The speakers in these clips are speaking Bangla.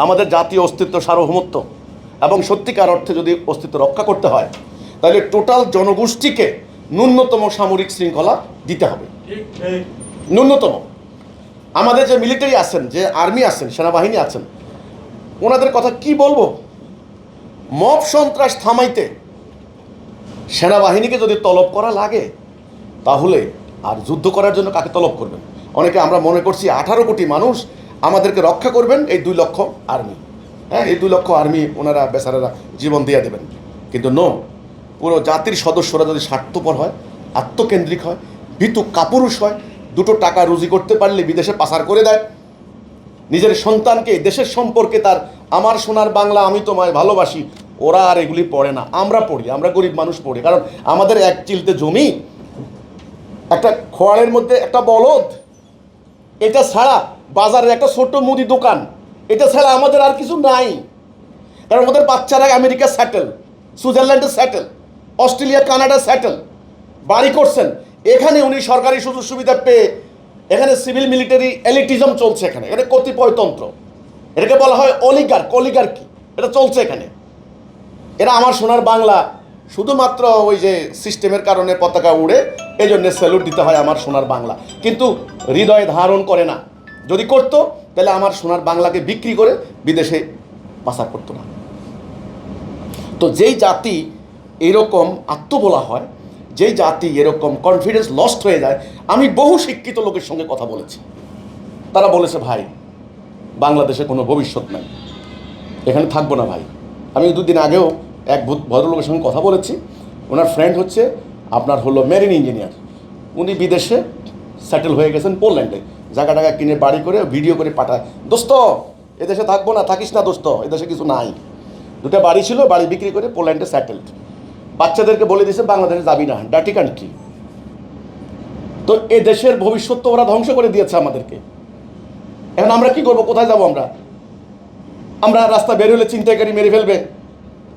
আমাদের জাতীয় অস্তিত্ব, সার্বভৌমত্ব এবং সত্যিকার অর্থে যদি অস্তিত্ব রক্ষা করতে হয়, তাহলে টোটাল জনগোষ্ঠীকে ন্যূনতম সামরিক শৃঙ্খলা দিতে হবে, ন্যূনতম। আমাদের যে মিলিটারি আছেন, যে আর্মি আছেন, সেনাবাহিনী আছেন, ওনাদের কথা কি বলবো? মব সন্ত্রাস থামাইতে সেনাবাহিনীকে যদি তলব করা লাগে, তাহলে আর যুদ্ধ করার জন্য কাকে তলব করবেন? অনেকে আমরা মনে করছি 18 কোটি মানুষ আমাদেরকে রক্ষা করবেন, এই 2 লক্ষ আর্মি। হ্যাঁ, এই 2 লক্ষ আর্মি ওনারা বেচারারা জীবন দিয়ে দেবেন। কিন্তু নো, পুরো জাতির সদস্যরা যদি স্বার্থপর হয়, আত্মকেন্দ্রিক হয়, ভীতু কাপুরুষ হয়, 2টো টাকা রুজি করতে পারলে বিদেশে পাচার করে দেয়, নিজের সন্তানকে দেশের সম্পর্কে তার আমার সোনার বাংলা, আমি তোমায় ভালোবাসি, ওরা আর এগুলি পড়ে না। আমরা পড়ি, আমরা গরিব মানুষ পড়ি, কারণ আমাদের এক চিলতে জমি, একটা খোয়াড়ের মধ্যে একটা বলদ, এটা ছাড়া বাজারের একটা ছোট্ট মুদি দোকান, এটা ছাড়া আমাদের আর কিছু নাই। কারণ আমাদের বাচ্চারা আমেরিকা সেটেল, সুইজারল্যান্ডে সেটেল, অস্ট্রেলিয়া কানাডা সেটেল, বাড়ি করছেন এখানে। উনি সরকারি সুযোগ সুবিধা পেয়ে এখানে সিভিল মিলিটারি এলিটিজম চলছে এখানে, এটা কতিপয়তন্ত্র, এটাকে বলা হয় অলিগার্কি, এটা চলছে এখানে। এরা আমার সোনার বাংলা শুধুমাত্র ওই যে সিস্টেমের কারণে পতাকা উড়ে, এই জন্য স্যালুট দিতে হয় আমার সোনার বাংলা, কিন্তু হৃদয়ে ধারণ করে না। যদি করতো তাহলে আমার সোনার বাংলাকে বিক্রি করে বিদেশে পাচার করতো না। তো যেই জাতি এরকম আত্মবলা হয়, যেই জাতি এরকম কনফিডেন্স লস্ট হয়ে যায়, আমি বহু শিক্ষিত লোকের সঙ্গে কথা বলেছি, তারা বলেছে ভাই বাংলাদেশে কোনো ভবিষ্যৎ নাই, এখানে থাকবো না ভাই। আমি 2 দিন আগেও এক ভদ্রলোকের সঙ্গে কথা বলেছি, ওনার ফ্রেন্ড হচ্ছে আপনার হলো মেরিন ইঞ্জিনিয়ার, উনি বিদেশে সেটেল হয়ে গেছেন পোল্যান্ডে, জায়গা টাকা কিনে বাড়ি করে ভিডিও করে পাঠায়, দোস্ত এদেশে থাকবো না, থাকিস না দোস্ত, এদেশে কিছু নাই। 2টা বাড়ি ছিল, বাড়ি বিক্রি করে পোল্যান্ডে সেটেলড। বাচ্চাদেরকে বলে দিয়েছে বাংলাদেশে যাবি না, ডার্টি কান্ট্রি। তো এ দেশের ভবিষ্যৎ তো ওরা ধ্বংস করে দিয়েছে আমাদেরকে। এখন আমরা কি করবো? কোথায় যাবো আমরা? আমরা রাস্তা বের হলে ছিনতাইকারী মেরে ফেলবে,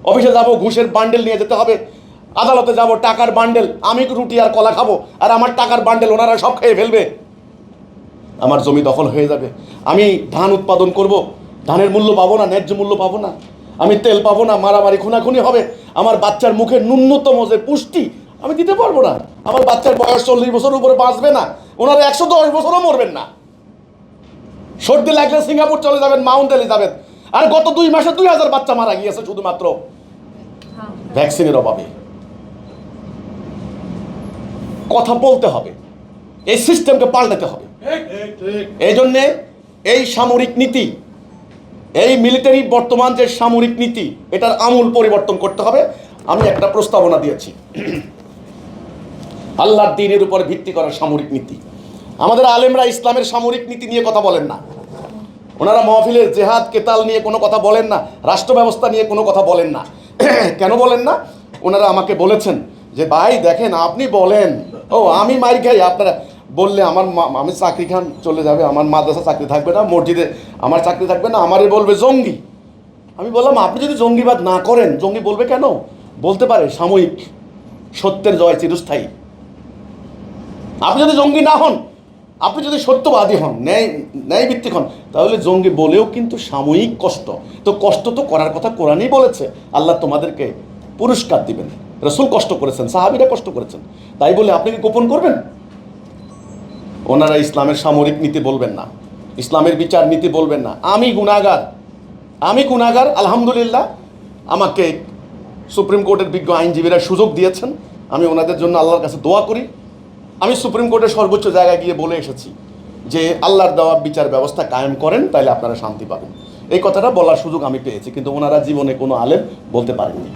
অফিসে যাব ঘুষের বান্ডেল নিয়ে যেতে হবে, আদালতে যাব টাকার বান্ডেল, আমি রুটি আর কলা খাবো আর আমার টাকার বান্ডেল ওনারা সব খেয়ে ফেলবে, আমার জমি দখল হয়ে যাবে, আমি ধান উৎপাদন করব, ধানের মূল্য পাবো না, ন্যায্য মূল্য পাবো না, আমি তেল পাবো না, মারামারি খুনাখুনি হবে, আমার বাচ্চার মুখে ন্যূনতম যে পুষ্টি আমি দিতে পারবো না, আমার বাচ্চার বয়স 40 বছর উপরে বাঁচবে না, ওনারা 110 বছরও মরবেন না, সর্দি লাগলে সিঙ্গাপুর চলে যাবেন, মাউন্ট এলিজাবেথ। আর গত 2 মাসে 2000 বাচ্চা মারা গিয়েছে শুধুমাত্র ভ্যাকসিনের অভাবে। কথা বলতে হবে, এই সিস্টেমকে পাল্টাতে হবে। এই জন্যে এই সামরিক নীতি, এই মিলিটারি বর্তমান যে সামরিক নীতি, এটার আমূল পরিবর্তন করতে হবে। আমি একটা প্রস্তাবনা দিয়েছি, আল্লাহর দ্বীনের উপর ভিত্তি করা সামরিক নীতি। আমাদের আলেমরা ইসলামের সামরিক নীতি নিয়ে কথা বলেন না, ওনারা মাহফিলের জেহাদ কেতাল নিয়ে কোনো কথা বলেন না, রাষ্ট্র ব্যবস্থা নিয়ে কোনো কথা বলেন না। কেন বলেন না? ওনারা আমাকে বলেছেন যে ভাই দেখেন আপনি বলেন, ও আমি মার খাই, আপনারা বললে আমি চাকরি খান চলে যাবে, আমার মাদ্রাসা চাকরি থাকবে না, মসজিদে আমার চাকরি থাকবে না, আমারে বলবে জঙ্গি। আমি বললাম আপনি যদি জঙ্গিবাদ না করেন, জঙ্গি বলবে কেন? বলতে পারে সাময়িক, সত্যের জয় চিরস্থায়ী। আপনি যদি জঙ্গি না হন, আপনি যদি সত্যবাদী হন, ন্যায় ভিত্তিক হন, তাহলে জঙ্গি বলেও কিন্তু সাময়িক কষ্ট, তো কষ্ট তো করার কথা কোরআনই বলেছে, আল্লাহ তোমাদেরকে পুরস্কার দিবেন। রাসূল কষ্ট করেছেন, সাহাবীরা কষ্ট করেছেন, তাই বলে আপনি কি গোপন করবেন? ওনারা ইসলামের সামরিক নীতি বলবেন না, ইসলামের বিচার নীতি বলবেন না। আমি গুনাহগার, আলহামদুলিল্লাহ আমাকে সুপ্রিম কোর্টের বিজ্ঞ আইনজীবীরা সুযোগ দিয়েছেন, আমি ওনাদের জন্য আল্লাহর কাছে দোয়া করি। আমি সুপ্রিম কোর্টের সর্বোচ্চ জায়গায় গিয়ে বলে এসেছি যে আল্লাহর দেওয়া বিচার ব্যবস্থা কায়েম করেন, তাইলে আপনারা শান্তি পাবেন। এই কথাটা বলার সুযোগ আমি পেয়েছি, কিন্তু ওনারা জীবনে কোনো আলেম বলতে পারেননি।